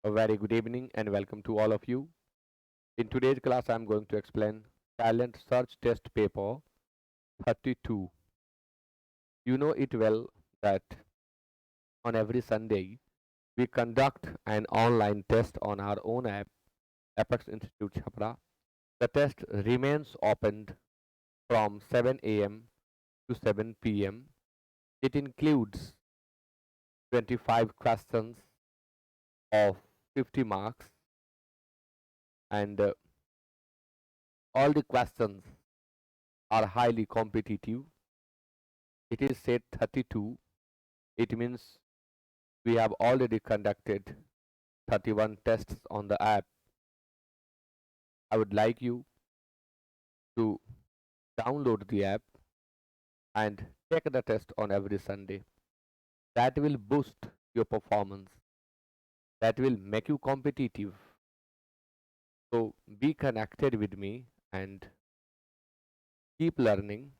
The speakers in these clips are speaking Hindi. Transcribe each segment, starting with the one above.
A very good evening and welcome to all of you. In today's class, I'm going to explain Talent Search Test Paper 32. You know it well that on every Sunday, we conduct an online test on our own app, Apex Institute Chhapra. The test remains open from 7 a.m. to 7 p.m. It includes 25 questions of 50 marks and all the questions are highly competitive. It is set 32. It means we have already conducted 31 tests on the app. I would like you to download the app and take the test on every Sunday. That will boost your performance. That will make you competitive. So be connected with me and keep learning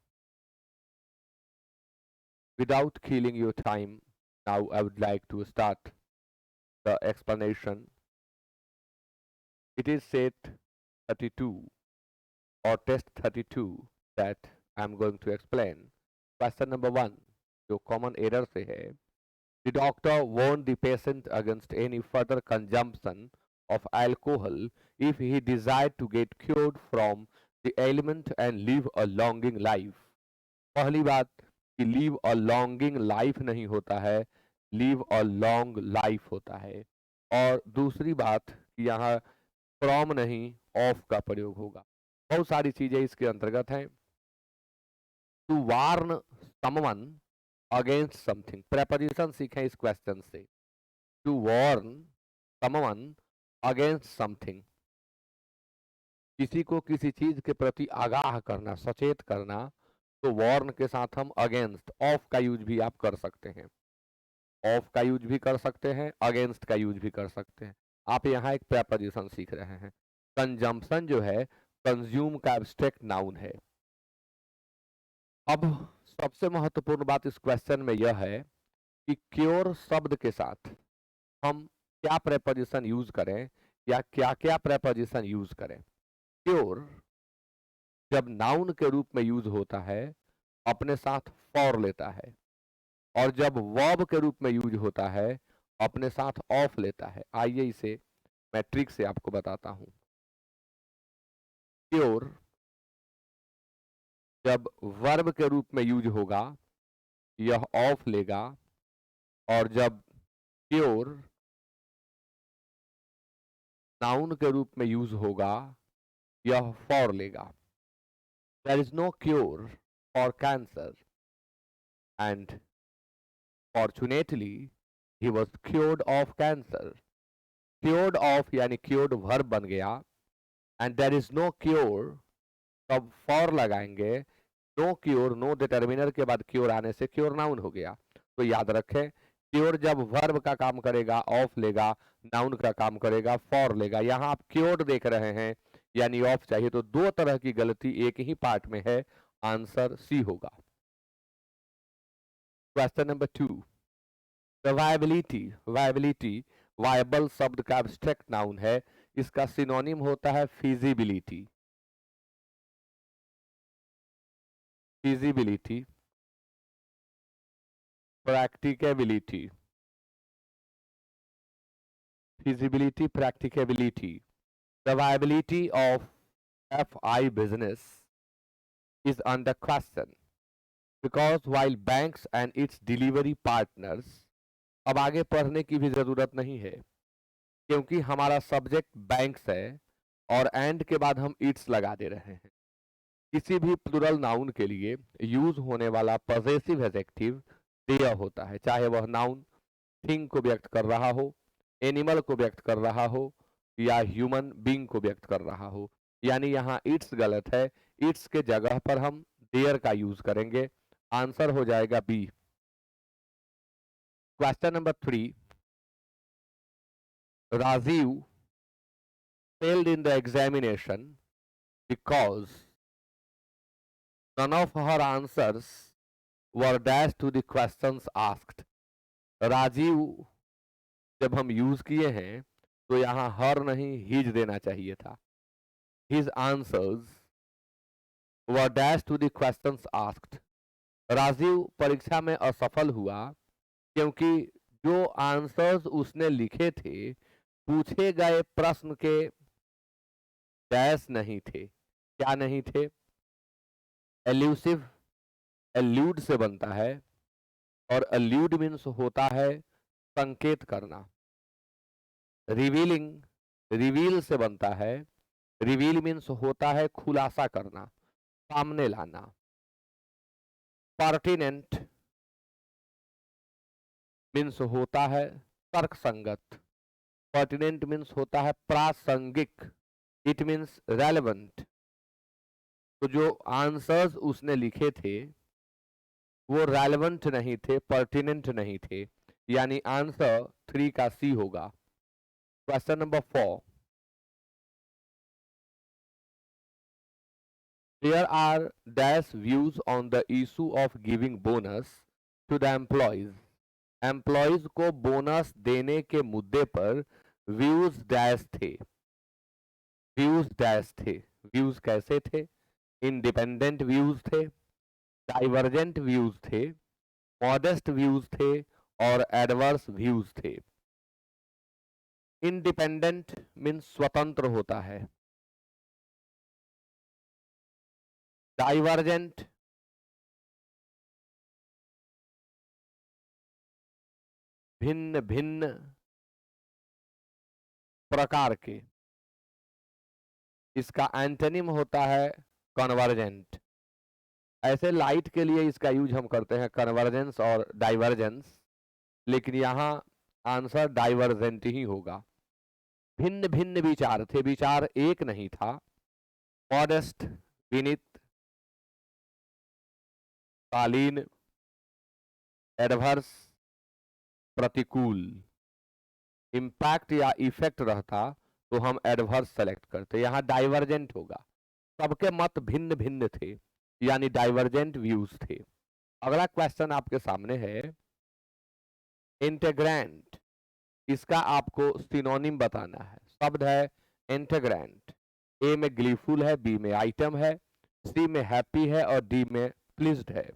without killing your time. Now I would like to start the explanation. It is set 32 or test 32 that I'm going to explain. Question number 1 जो common error से है. The doctor warned the patient against any further consumption of alcohol if he desired to get cured from the ailment and live a longing life. पहली बात कि live a longing life नहीं होता है, live a long life होता है. और दूसरी बात कि यहाँ from नहीं of का प्रयोग होगा. बहुत सारी चीजें इसके अंतर्गत हैं. To warn someone against something, preposition सीखें इस क्वेश्चन से. To warn someone against something, किसी को किसी चीज के प्रति आगाह करना, सचेत करना. तो वार्न के साथ हम अगेंस्ट, ऑफ का यूज भी आप कर सकते हैं. ऑफ का यूज भी कर सकते हैं, अगेंस्ट का यूज भी कर सकते हैं. आप यहाँ एक प्रेपोजिशन सीख रहे हैं. कंजम्पशन जो है कंज्यूम का एब्स्ट्रैक्ट नाउन है. अब सबसे महत्वपूर्ण बात इस क्वेश्चन में यह है कि क्योर शब्द के साथ हम क्या प्रेपोजिशन यूज करें या क्या क्या प्रेपोजिशन यूज करें. क्योर जब नाउन के रूप में यूज होता है अपने साथ फॉर लेता है, और जब वर्ब के रूप में यूज होता है अपने साथ ऑफ लेता है. आइए इसे मैं ट्रिक से आपको बताता हूं. क्योर जब वर्ब के रूप में यूज होगा यह ऑफ लेगा, और जब क्योर नाउन के रूप में यूज होगा यह फॉर लेगा. There is no cure for cancer and fortunately he was cured of cancer. Cured of यानी क्योर्ड वर्ब बन गया, and there is no cure, तब फॉर लगाएंगे. नो क्योर, नो डिटर्मिनर के बाद क्योर आने से क्योर नाउन हो गया. तो याद रखें, क्योर जब वर्ब का काम करेगा ऑफ लेगा, नाउन का काम करेगा फॉर लेगा. यहाँ आप क्योर्ड देख रहे हैं यानी ऑफ चाहिए, तो दो तरह की गलती एक ही पार्ट में है. आंसर सी होगा. Question number 2. Viability. Viability viable शब्द का एब्स्ट्रैक्ट नाउन है. इसका सिनोनिम होता है feasibility. Feasibility, practicability. feasibility, practicability. The viability of FI business is under question because while banks and its delivery partners, अब आगे पढ़ने की भी जरूरत नहीं है क्योंकि हमारा सब्जेक्ट बैंक्स है और एंड के बाद हम इट्स लगा दे रहे हैं. किसी भी प्लुरल नाउन के लिए यूज होने वाला पॉजेसिव एडजेक्टिव देयर होता है, चाहे वह नाउन थिंग को व्यक्त कर रहा हो, एनिमल को व्यक्त कर रहा हो या ह्यूमन बीइंग को व्यक्त कर रहा हो. यानी यहाँ इट्स गलत है. इट्स के जगह पर हम देयर का यूज करेंगे. आंसर हो जाएगा B. Question number 3. Rajiv failed in the examination because none of her answers were dashed to the questions asked. Rajiv जब हम यूज किए हैं तो यहाँ हर नहीं हिज देना चाहिए था। His answers were dash to the questions asked. Rajiv परीक्षा में असफल हुआ क्योंकि जो आंसर्स उसने लिखे थे पूछे गए प्रश्न के डैश नहीं थे। क्या नहीं थे? एल्यूसिव, एल्यूड से बनता है, और एल्यूड मीन्स होता है संकेत करना। रिवीलिंग, रिवील से बनता है, रिवील मीन्स होता है खुलासा करना, सामने लाना। पर्टिनेंट मीन्स होता है तर्क संगत, पर्टिनेंट मीन्स होता है प्रासंगिक, इट मीन्स रेलेवेंट। तो जो आंसर्स उसने लिखे थे वो रेलेवेंट नहीं थे, पर्टिनेंट नहीं थे, यानी आंसर 3 का सी होगा। Question number 4, there are dash views on the issue of giving bonus to the employees। Employees को बोनस देने के मुद्दे पर व्यूज डैश थे, व्यूज डैश थे। व्यूज कैसे थे? इंडिपेंडेंट व्यूज थे, डाइवर्जेंट व्यूज थे, मॉडेस्ट व्यूज थे, और एडवर्स व्यूज थे। इंडिपेंडेंट मीन्स स्वतंत्र होता है, डाइवर्जेंट भिन्न भिन्न प्रकार के, इसका एंटोनिम होता है कन्वर्जेंट। ऐसे लाइट के लिए इसका यूज हम करते हैं कन्वर्जेंस और डाइवर्जेंस, लेकिन यहाँ आंसर डाइवर्जेंट ही होगा। भिन्न भिन्न विचार थे, विचार एक नहीं था। मॉडेस्ट विनीत, कालीन, एडवर्स प्रतिकूल। इम्पैक्ट या इफेक्ट रहता तो हम एडवर्स सेलेक्ट करते, यहाँ डाइवर्जेंट होगा। सबके मत भिन्न भिन्न थे, यानी डाइवर्जेंट व्यूज थे। अगला क्वेश्चन आपके सामने है इंटेग्रेंट। इसका आपको सिनोनिम बताना है। शब्द है इंटेग्रेंट। ए में ग्लीफुल है, बी में आइटम है, सी में हैप्पी है, और डी में प्लीज्ड है।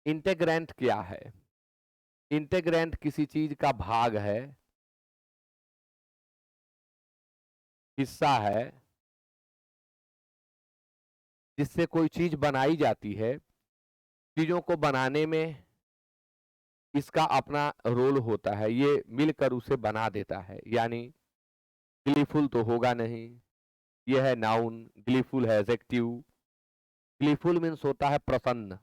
इंटेग्रेंट क्या है? इंटेग्रेंट किसी चीज का भाग है, हिस्सा है, जिससे कोई चीज बनाई जाती है। चीजों को बनाने में इसका अपना रोल होता है, ये मिलकर उसे बना देता है। यानी ग्लीफुल तो होगा नहीं, यह है नाउन, ग्लीफुल है एडजेक्टिव। ग्लीफुल मीन्स होता है प्रसन्न,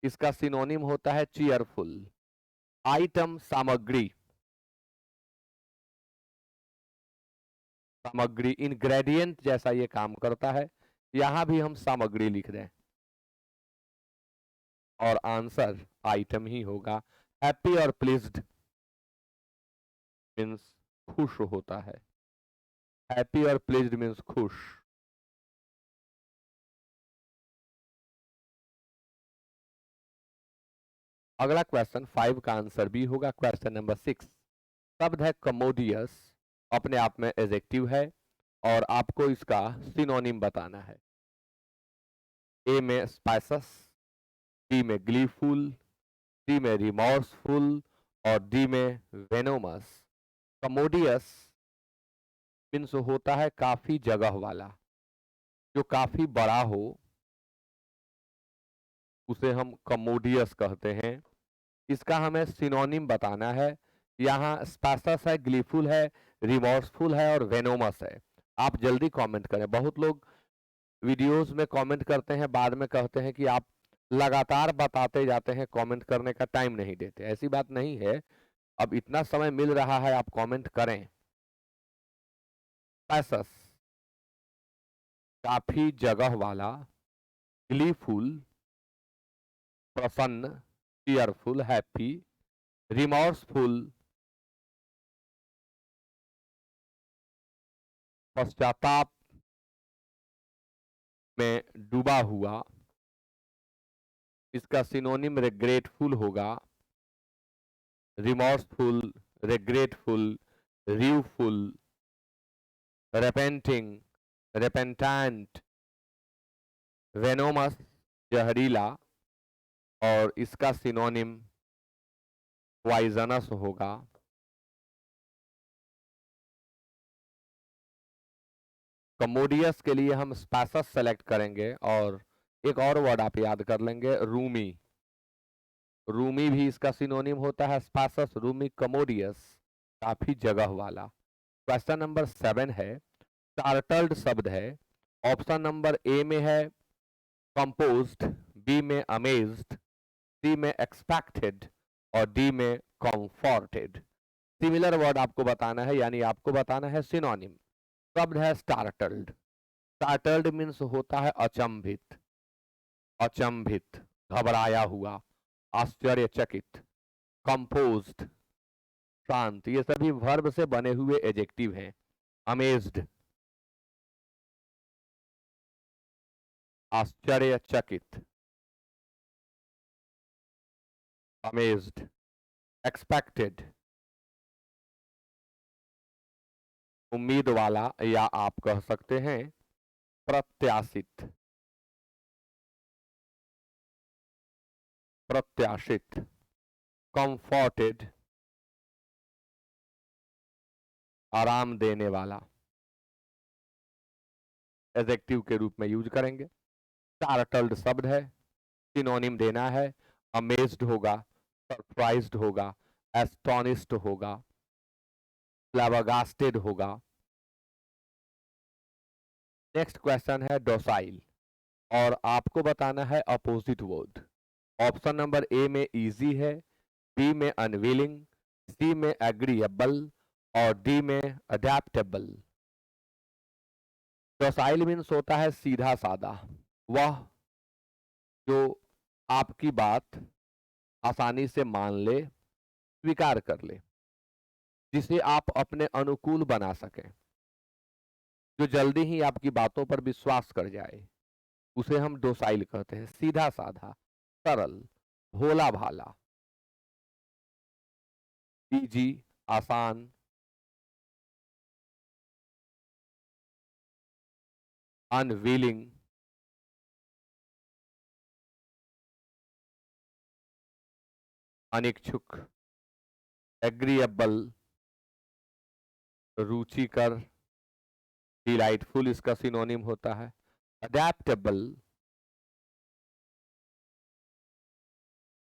इसका सिनोनिम होता है चीयरफुल। आइटम सामग्री, सामग्री इंग्रेडिएंट जैसा ये काम करता है, यहां भी हम सामग्री लिख दें और आंसर आइटम ही होगा। हैप्पी और प्लीज्ड मीन्स खुश होता है, हैप्पी और प्लीज्ड मीन्स खुश। अगला क्वेश्चन 5 का आंसर बी होगा। क्वेश्चन नंबर 6, शब्द है कमोडियस, अपने आप में एडजेक्टिव है और आपको इसका सिनोनिम बताना है। ए में स्पाइसस, बी में ग्लीफुल, सी में रिमोर्सफुल, और डी में वेनोमस। कमोडियस मीन्स होता है काफी जगह वाला, जो काफी बड़ा हो उसे हम कमोडियस कहते हैं। इसका हमें सिनोनिम बताना है। यहाँ स्पाइसस है, ग्लीफुल है, रिमोर्सफुल है और वेनोमस है। आप जल्दी कमेंट करें। बहुत लोग वीडियोस में कमेंट करते हैं, बाद में कहते हैं कि आप लगातार बताते जाते हैं, कमेंट करने का टाइम नहीं देते। ऐसी बात नहीं है, अब इतना समय मिल रहा है, आप कमेंट करें। पैसस काफी जगह वाला, ग्लीफुल प्रसन्न, चीयरफुल हैप्पी, रिमोर्सफुल पश्चाताप में डूबा हुआ, इसका सिनोनिम रिग्रेटफुल होगा। Remorseful regretful, rueful, repenting, repentant, venomous, जहरीला, और इसका सिनोनिम पॉइजनस होगा। कमोडियस के लिए हम स्पैसस सेलेक्ट करेंगे, और एक और वर्ड आप याद कर लेंगे, रूमी। रूमी भी इसका सिनोनिम होता है स्पैसस, रूमी, कमोडियस, काफी जगह वाला। क्वेश्चन नंबर 7 है, टार्टल्ड शब्द है। ऑप्शन नंबर ए में है कंपोज्ड, बी में अमेज्ड, सी में एक्सपेक्टेड, और डी में कंफर्टेड। सिमिलर वर्ड आपको बताना है, यानी आपको बताना है सिनोनिम। शब्द है स्टार्टल्ड। स्टार्टल्ड मीन्स होता है अचंभित, अचंभित, घबराया हुआ, आश्चर्यचकित। कंपोज्ड, शांत, ये सभी वर्ब से बने हुए एडजेक्टिव हैं। अमेज्ड, आश्चर्यचकित, अमेज्ड। एक्सपेक्टेड, उम्मीद वाला, या आप कह सकते हैं प्रत्याशित, प्रत्याशित। कंफर्टेड, आराम देने वाला, एडजेक्टिव के रूप में यूज करेंगे। टार्टल्ड शब्द है, सिनोनिम देना है। अमेज्ड होगा, सरप्राइज्ड होगा, एस्टोनिस्ड होगा, फ्लैबरगास्टेड होगा। नेक्स्ट क्वेश्चन है डोसाइल, और आपको बताना है opposite word. Option number A में इजी है, बी में अनविलिंग, सी में एग्रीएबल, और डी में अडेप्टेबल। डोसाइल मीन्स होता है सीधा साधा, वह जो आपकी बात आसानी से मान ले, स्वीकार कर ले, जिसे आप अपने अनुकूल बना सकें, जो जल्दी ही आपकी बातों पर विश्वास कर जाए, उसे हम डोसाइल कहते हैं। सीधा साधा, सरल, भोला भाला, इजी, आसान, अनविलिंग, अनिच्छुक, एग्रीएबल, रुचिकर, डिलाइटफुल इसका सिनोनिम होता है। अडेप्टेबल,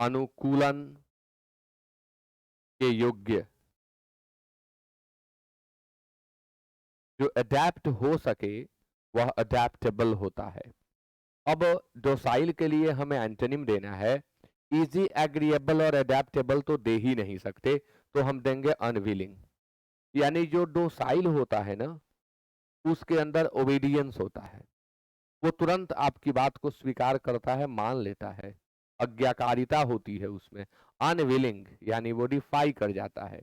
अनुकूलन के योग्य, जो अडेप्ट हो सके वह अडेप्टेबल होता है। अब डोसाइल के लिए हमें एंटोनिम देना है। इजी, एग्रीएबल और अडेप्टेबल तो दे ही नहीं सकते, तो हम देंगे अनविलिंग। यानी जो डोसाइल होता है ना, उसके अंदर ओबीडियंस होता है, वो तुरंत आपकी बात को स्वीकार करता है, मान लेता है, आज्ञाकारिता होती है उसमें। अनविलिंग यानी वो डिफाई कर जाता है,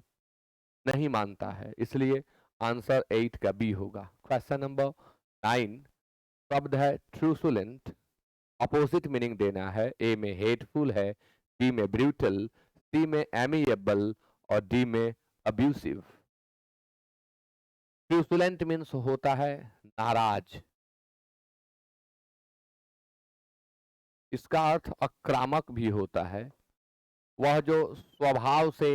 नहीं मानता है, इसलिए आंसर 8 का बी होगा। क्वेश्चन नंबर 9, शब्द है ट्रूसुलेंट। अपोजिट मीनिंग देना है। ए में हेटफुल है, बी में ब्रूटल, सी में एमिएबल, और डी में अब्यूसिव। ट्रूसुलेंट मीन्स होता है नाराज, इसका अर्थ आक्रामक भी होता है। वह जो स्वभाव से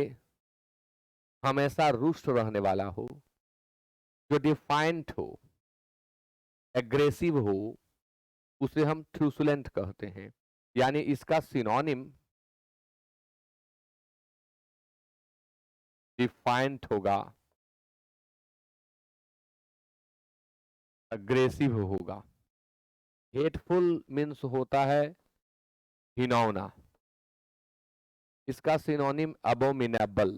हमेशा रुष्ट रहने वाला हो, जो डिफाइंट हो, एग्रेसिव हो, उसे हम ट्रूसुलेंट कहते हैं। यानी इसका सिनोनिम डिफाइंट होगा, अग्रेसिव होगा। हेटफुल मीन्स होता है घिनौना, इसका सिनोनिम अबोमिनेबल,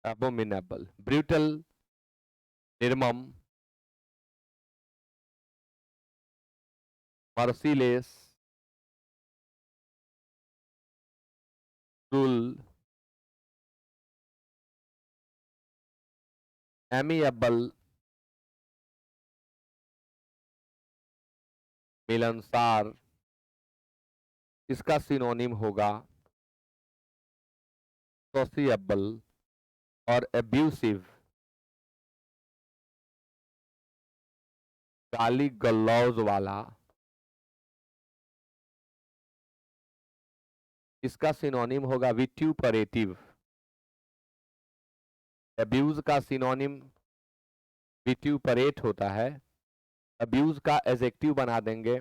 अबोमिनेबल। ब्रूटल, निर्मम, मर्सीलेस, क्रूल, एमिएबल, मिलनसार, इसका सिनोनिम होगा सोशिएबल और एब्यूसिव, गाली गलौज वाला, इसका सिनोनिम होगा विट्यूपरेटिव। अब्यूज का सिनोनिम विट्यूपरेट होता है। अब्यूज का एडजेक्टिव बना देंगे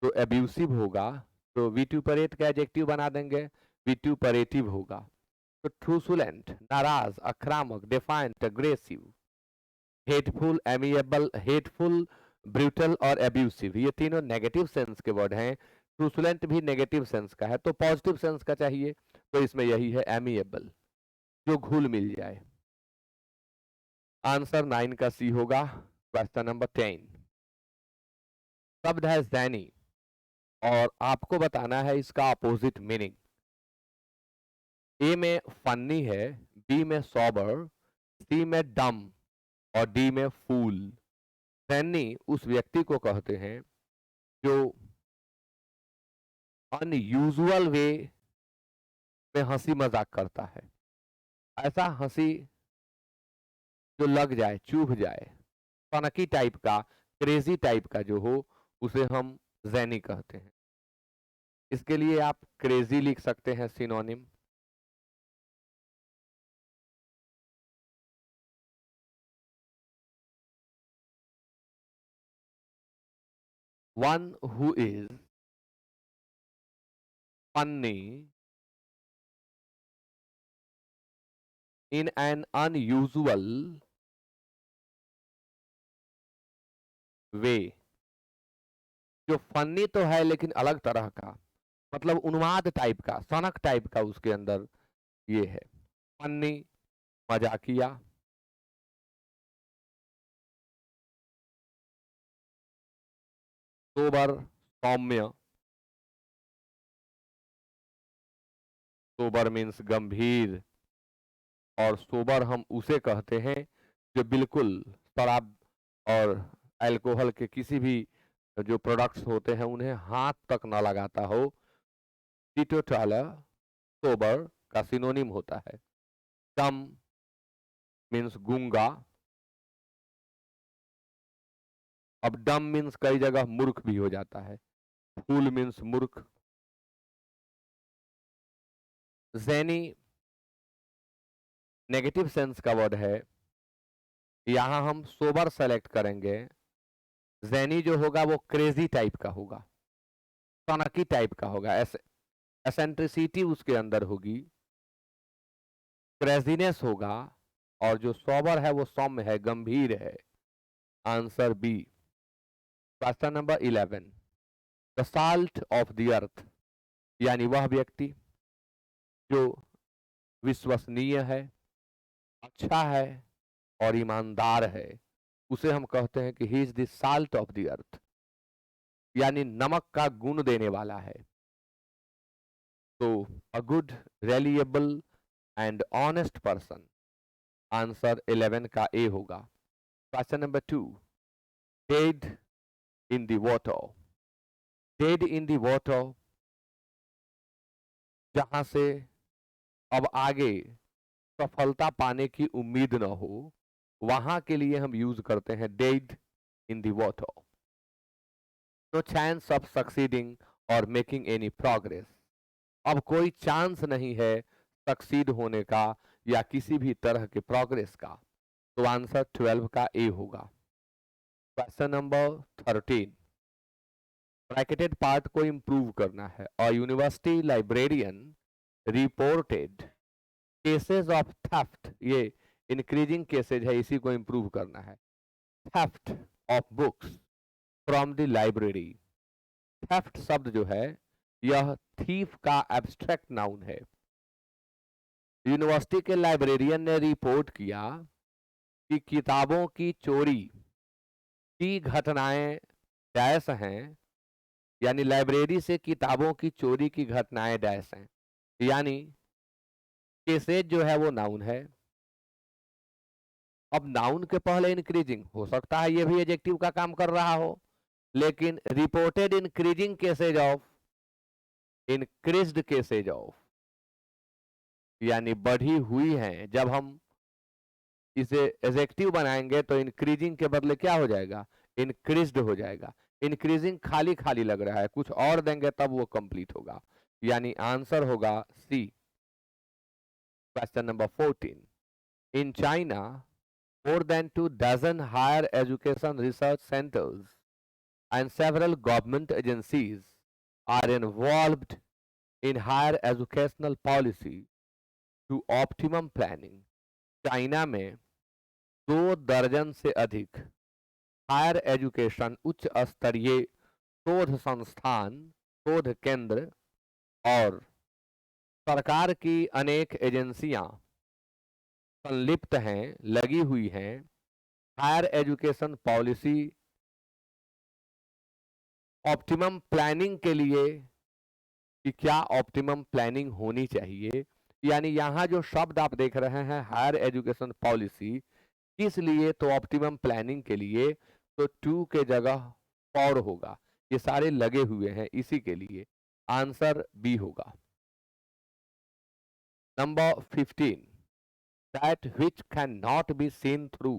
तो एब्यूसिव होगा, तो विट्यूपरेट का एडजेक्टिव बना देंगे विट्यूपरेटिव होगा। तो ट्रूसुलेंट, नाराज, आक्रामक, defiant, aggressive, hateful, amiable, hateful, brutal और एब्यूसिव, ये तीनों नेगेटिव सेंस के वर्ड हैं। ट्रूसुलेंट भी नेगेटिव सेंस का है, तो पॉजिटिव सेंस का चाहिए, तो इसमें यही है एमिएबल, जो घुल मिल जाए। आंसर 9 का सी होगा। Question number 10। शब्द है ज़ैनी और आपको बताना है इसका अपोजिट मीनिंग। ए में फन्नी है, बी में सॉबर, सी में डम और डी में फूल। ज़ैनी उस व्यक्ति को कहते हैं जो अनयूजुअल वे में हंसी मजाक करता है। ऐसा हंसी जो लग जाए, चुभ जाए, फनकी टाइप का, क्रेजी टाइप का जो हो, उसे हम ज़ैनी कहते हैं। इसके लिए आप क्रेजी लिख सकते हैं synonym. One who is funny in an unusual way. जो फनी तो है लेकिन अलग तरह का, मतलब उन्माद टाइप का, सनक टाइप का उसके अंदर ये है। फनी, मजाकिया। सोबर, सौम्य। सोबर मीन्स गंभीर, और सोबर हम उसे कहते हैं जो बिल्कुल शराब और अल्कोहल के किसी भी जो प्रोडक्ट्स होते हैं उन्हें हाथ तक न लगाता हो। टीटोटालर सोबर का सिनोनिम होता है। डम मीन्स गूंगा। अब डम मीन्स कई जगह मूर्ख भी हो जाता है। फूल मीन्स मूर्ख। ज़ैनी नेगेटिव सेंस का वर्ड है, यहां हम सोबर सेलेक्ट करेंगे। ज़ैनी जो होगा वो क्रेजी टाइप का होगा, सनकी टाइप का होगा, एसेंट्रिसिटी उसके अंदर होगी, क्रेजीनेस होगा। और जो सोबर है वो सौम्य है, गंभीर है। Answer B. Question number 11। The salt of the earth, यानी वह व्यक्ति जो विश्वसनीय है, अच्छा है और ईमानदार है, उसे हम कहते हैं कि he is the salt of the earth, यानी नमक का गुण देने वाला है। तो a good, reliable and honest person. Answer 11 का ए होगा। Question number 2। Dead in the water. Dead in the water, जहां से अब आगे सफलता पाने की उम्मीद न हो, वहां के लिए हम यूज करते हैं dead in the water. No chance of succeeding और मेकिंग एनी प्रोग्रेस। अब कोई चांस नहीं है सक्सीड होने का या किसी भी तरह के प्रोग्रेस का, तो आंसर 12 का ए होगा। Question number 13। ब्रैकेटेड पार्ट को इंप्रूव करना है। A university librarian reported cases of theft, ये इंक्रीजिंग केसेज है, इसी को इंप्रूव करना है। Theft of books from the library. Theft शब्द जो है यह थीफ का एब्स्ट्रैक्ट नाउन है। यूनिवर्सिटी के लाइब्रेरियन ने रिपोर्ट किया कि किताबों की चोरी की घटनाएं डैश हैं, यानी लाइब्रेरी से किताबों की चोरी की घटनाएं डैश हैं, यानी केसेज जो है वो नाउन है। अब नाउन के पहले इंक्रीजिंग हो सकता है ये भी एडजेक्टिव का काम कर रहा हो, लेकिन reported increasing cases of, increased cases of, यानी बढ़ी हुई हैं। जब हम इसे एडजेक्टिव बनाएंगे तो इंक्रीजिंग के बदले क्या हो जाएगा, इंक्रीज्ड हो जाएगा। इंक्रीजिंग खाली खाली लग रहा है, कुछ और देंगे तब वो कंप्लीट होगा, यानी आंसर होगा C. Question number 14, in China more than 2 dozen higher education research centers and several government agencies are involved in higher educational policy to optimum planning। China में 2 दर्जन से अधिक हायर एजुकेशन उच्च स्तरीय शोध संस्थान, शोध केंद्र और सरकार की अनेक एजेंसियां संलिप्त हैं, लगी हुई हैं higher education policy optimum planning के लिए कि क्या ऑप्टिमम प्लानिंग होनी चाहिए। यानी यहाँ जो शब्द आप देख रहे हैं हायर एजुकेशन पॉलिसी, किस लिए, तो ऑप्टिमम प्लानिंग के लिए, तो टू के जगह फॉर होगा, ये सारे लगे हुए हैं इसी के लिए, आंसर बी होगा। Number 15, that which can not be seen through,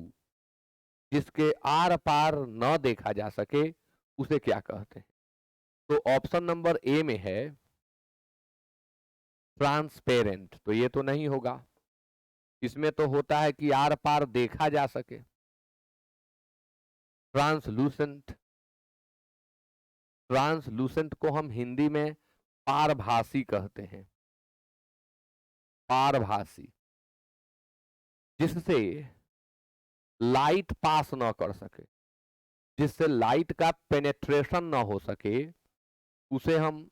जिसके आर पार न देखा जा सके उसे क्या कहते हैं। तो ऑप्शन नंबर ए में है ट्रांसपेरेंट, तो ये तो नहीं होगा, इसमें तो होता है कि आर पार देखा जा सके। ट्रांसलूसेंट, ट्रांसलूसेंट को हम हिंदी में पारभासी कहते हैं, पारभासी, जिससे लाइट पास न कर सके, जिससे लाइट का पेनेट्रेशन न हो सके, उसे हम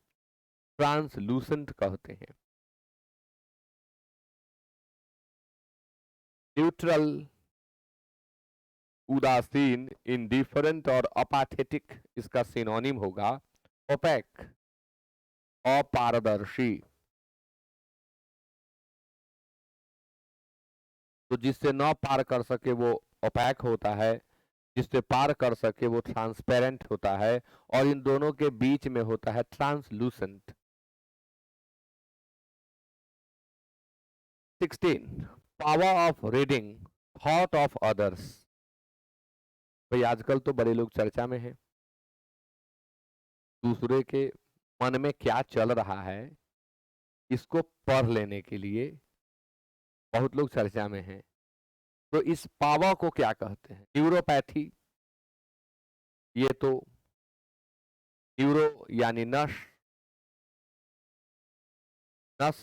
ट्रांसलूसेंट कहते हैं। न्यूट्रल, उदासीन, इंडिफरेंट और अपाथेटिक इसका सिनोनिम होगा ओपेक, अपारदर्शी। तो जिससे न पार कर सके वो ओपैक होता है, जिससे पार कर सके वो ट्रांसपेरेंट होता है, और इन दोनों के बीच में होता है translucent. 16, power of reading thought of others. भाई आजकल तो बड़े लोग चर्चा में हैं, दूसरे के मन में क्या चल रहा है इसको पढ़ लेने के लिए बहुत लोग चर्चा में हैं। तो इस पावर को क्या कहते हैं, न्यूरोपैथी, ये तो न्यूरो यानी नस, नस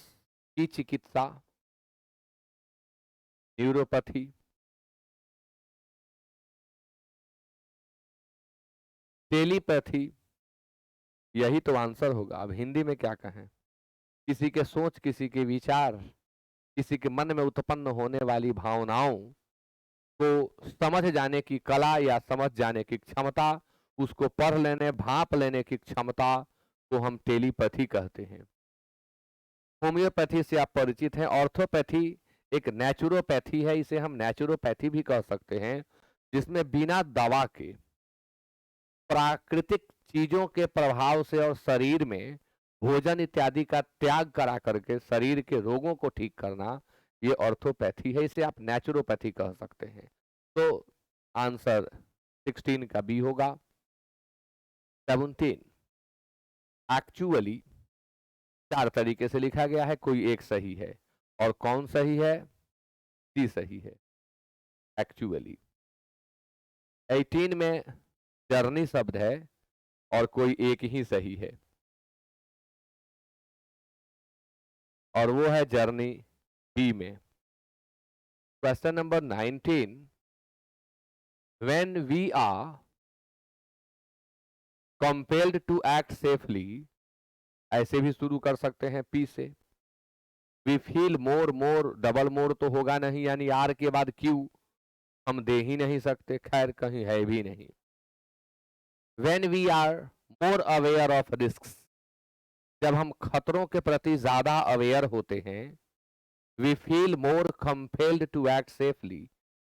की चिकित्सा, न्यूरोपैथी, टेलीपैथी, यही तो आंसर होगा। अब हिंदी में क्या कहें, किसी के सोच, किसी के विचार, किसी के मन में उत्पन्न होने वाली भावनाओं को समझ जाने की कला या समझ जाने की क्षमता, उसको पढ़ लेने, भांप लेने की क्षमता को हम टेलीपैथी कहते हैं। होम्योपैथी से आप परिचित हैं। ऑर्थोपैथी एक नेचुरोपैथी है, इसे हम नेचुरोपैथी भी कह सकते हैं, जिसमें बिना दवा के प्राकृतिक चीजों के प्रभाव से और शरीर में भोजन इत्यादि का त्याग करा करके शरीर के रोगों को ठीक करना, ये ऑर्थोपैथी है, इसे आप नेचुरोपैथी कह सकते हैं। तो आंसर 16 का बी होगा। 17, एक्चुअली 4 तरीके से लिखा गया है, कोई एक सही है, और कौन सही है, सी सही है, एक्चुअली। 18 में जर्नी शब्द है और कोई एक ही सही है, और वो है जर्नी बी में। Question number 19, when we are compelled to act safely, ऐसे भी शुरू कर सकते हैं पी से। We feel more, more double more तो होगा नहीं, यानी आर के बाद क्यू हम दे ही नहीं सकते, खैर कहीं है भी नहीं। When we are more aware of risk, जब हम खतरों के प्रति ज्यादा अवेयर होते हैं। We feel more compelled to act safely,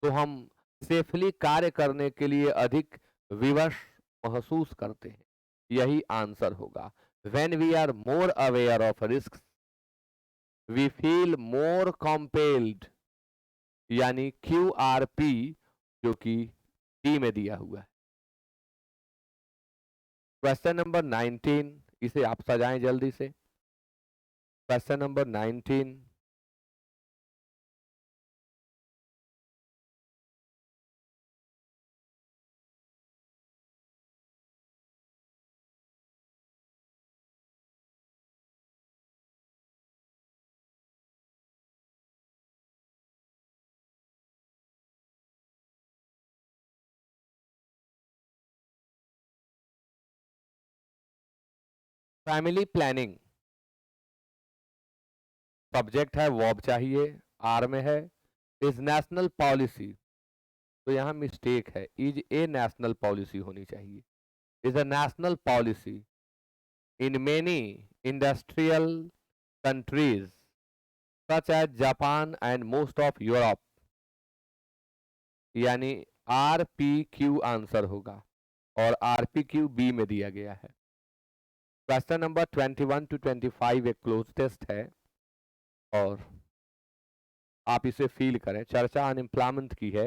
तो हम सेफली कार्य करने के लिए अधिक विवश महसूस करते हैं, यही आंसर होगा। When we are more aware of risk, we feel more compelled, यानी QRP जो कि डी में दिया हुआ है। क्वेश्चन नंबर 19, इसे आप सजाएं जल्दी से। Question number 19, family planning subject है, वर्ब चाहिए, आर में है। इज नेशनल पॉलिसी, तो यहाँ मिस्टेक है, इज ए नेशनल पॉलिसी होनी चाहिए। Is a national policy in many industrial countries such as Japan and most of Europe, यानी RPQ आंसर होगा, और RPQ बी में दिया गया है। क्वेश्चन नंबर 21 to 25 एक क्लोज टेस्ट है, और आप इसे फील करें। चर्चा अनएम्प्लॉयमेंट की है।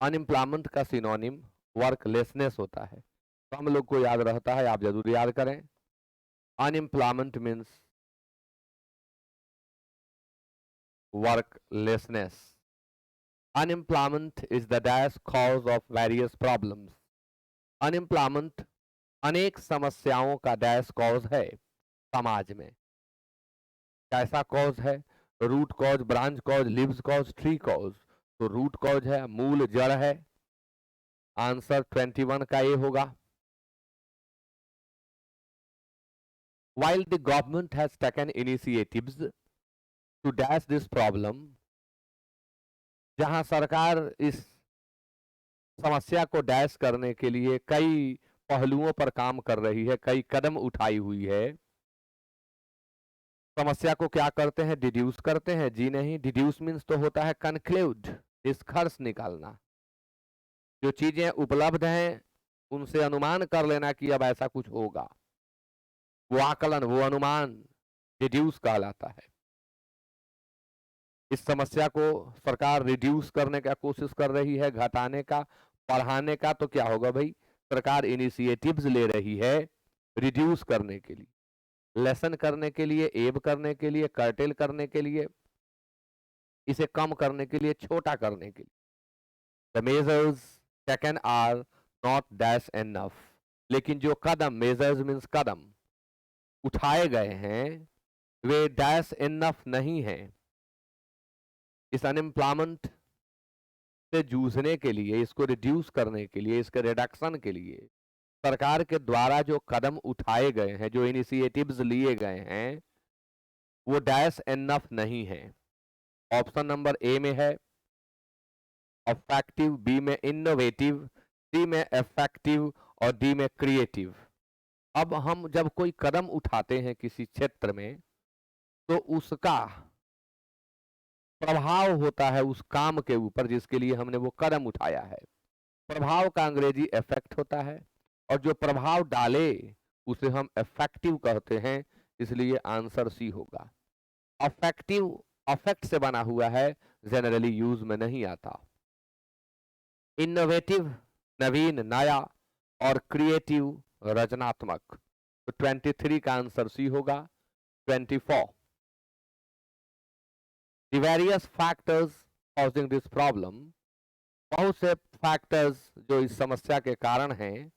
अनएम्प्लॉयमेंट का सिनोनिम वर्कलेसनेस होता है, तो हम लोग को याद रहता है, आप जरूर याद करें। Unemployment means worklessness. Unemployment is the dash cause of various problems. Unemployment अनेक समस्याओं का डैश कॉज है समाज में। कैसा कॉज है? Root cause, branch cause, leaves cause, tree cause. तो रूट कॉज है, मूल जड़ है। आंसर 21 का ये होगा। While the government has taken initiatives to dash this problem, जहां सरकार इस समस्या को डैश करने के लिए कई पहलुओं पर काम कर रही है, कई कदम उठाई हुई है। समस्या को क्या करते हैं? डिड्यूस करते हैं? जी नहीं, डिड्यूस मीन्स तो होता है कंक्लूड, निष्कर्ष निकालना। जो चीजें उपलब्ध हैं उनसे अनुमान कर लेना कि अब ऐसा कुछ होगा, वो आकलन, वो अनुमान डिड्यूस कहलाता है। इस समस्या को सरकार रिड्यूस करने का कोशिश कर रही है, घटाने का, बढ़ाने का। तो क्या होगा भाई? सरकार इनिशिएटिव्स ले रही है रिड्यूस करने के लिए, लेसन करने के लिए, एब करने के लिए, कर्टेल करने के लिए, इसे कम करने के लिए, छोटा करने के लिए। The measures taken are not dash enough, लेकिन जो कदम, मेजर्स मीन्स कदम, उठाए गए हैं वे डैश एनफ नहीं हैं। इस अनएम्प्लॉयमेंट से जूझने के लिए, इसको रिड्यूस करने के लिए, इसके रिडक्शन के लिए सरकार के द्वारा जो कदम उठाए गए हैं, जो इनिशिएटिव्स लिए गए हैं, वो डैश एनफ नहीं है। ऑप्शन नंबर ए में है अफेक्टिव, बी में इनोवेटिव, सी में इफेक्टिव और डी में क्रिएटिव। अब हम जब कोई कदम उठाते हैं किसी क्षेत्र में, तो उसका प्रभाव होता है उस काम के ऊपर जिसके लिए हमने वो कदम उठाया है। प्रभाव का अंग्रेजी इफेक्ट होता है, और जो प्रभाव डाले उसे हम इफेक्टिव कहते हैं, इसलिए आंसर सी होगा। अफेक्टिव अफेक्ट से बना हुआ है, जनरली यूज में नहीं आता। इनोवेटिव नवीन, नया, और क्रिएटिव रचनात्मक। तो 23 का आंसर सी होगा। 24, the various factors causing this problem, बहुत से फैक्टर्स जो इस समस्या के कारण हैं,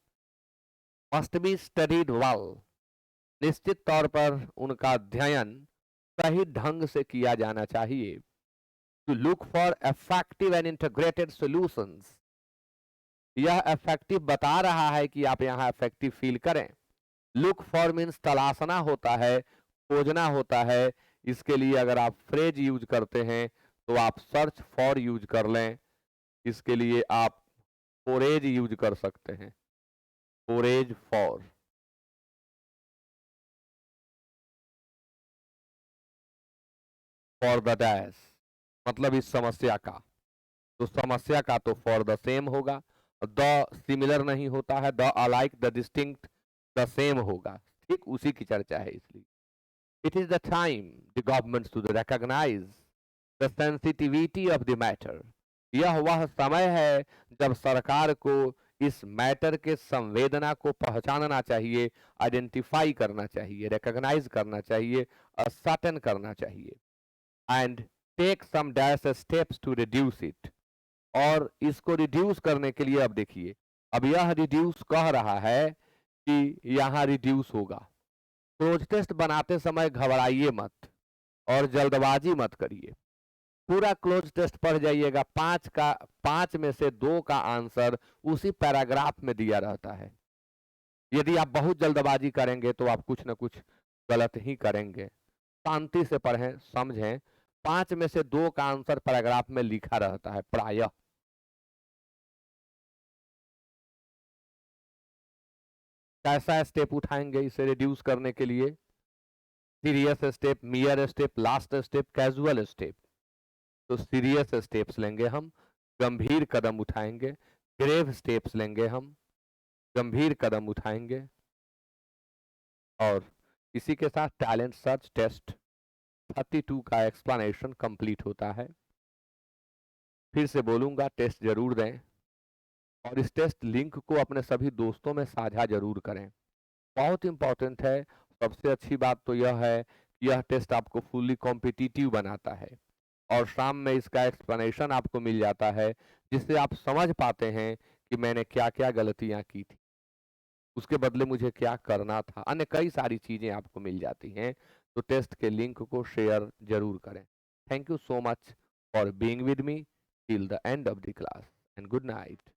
must be studied well, निश्चित तौर पर उनका अध्ययन सही ढंग से किया जाना चाहिए। to look for effective and integrated solutions, यह इफेक्टिव बता रहा है कि आप यहाँ इफेक्टिव फील करें। लुक फॉर मीन्स तलाशना होता है, खोजना होता है। इसके लिए अगर आप फ्रेज यूज करते हैं तो आप सर्च फॉर यूज कर लें। इसके लिए आप फोरेज यूज कर सकते हैं, फोरेज फॉर द डैश, मतलब इस समस्या का। तो समस्या का तो फॉर द सेम होगा, द सिमिलर नहीं होता है, the alike, the distinct, the same होगा। ठीक उसी की चर्चा है इसलिए। It is the time the governments to recognize the sensitivity of the matter. यह वह समय है जब सरकार को इस मैटर के संवेदना को पहचानना चाहिए, आइडेंटिफाई करना चाहिए, रिकॉग्नाइज करना चाहिए, असर्टेन करना चाहिए, and take some dash steps to reduce it. और इसको रिड्यूस करने के लिए अब देखिए, अब यह रिड्यूस कह रहा है कि यहाँ रिड्यूस होगा। क्लोज टेस्ट बनाते समय घबराइए मत और जल्दबाजी मत करिए। पूरा क्लोज टेस्ट पढ़ जाइएगा, 5 में से 2 का आंसर उसी पैराग्राफ में दिया रहता है। यदि आप बहुत जल्दबाजी करेंगे तो आप कुछ ना कुछ गलत ही करेंगे। शांति से पढ़ें, समझें। 5 में से 2 का आंसर पैराग्राफ में लिखा रहता है प्रायः। कैसा स्टेप उठाएंगे इसे रिड्यूस करने के लिए? Serious step, मियर step, last step, casual step. तो सीरियस स्टेप्स लेंगे हम, गंभीर कदम उठाएंगे। ग्रेव स्टेप्स लेंगे हम, गंभीर कदम उठाएंगे। और इसी के साथ टैलेंट सर्च टेस्ट 32 का एक्सप्लेनेशन कंप्लीट होता है। फिर से बोलूंगा, टेस्ट जरूर दें और इस टेस्ट लिंक को अपने सभी दोस्तों में साझा जरूर करें, बहुत इंपॉर्टेंट है। सबसे अच्छी बात तो यह है कि यह टेस्ट आपको फुल्ली कॉम्पिटिटिव बनाता है और शाम में इसका एक्सप्लेनेशन आपको मिल जाता है, जिससे आप समझ पाते हैं कि मैंने क्या क्या गलतियां की थी, उसके बदले मुझे क्या करना था। अन्य कई सारी चीजें आपको मिल जाती हैं। तो टेस्ट के लिंक को शेयर जरूर करें। Thank you so much for being with me till the end of the class and good night.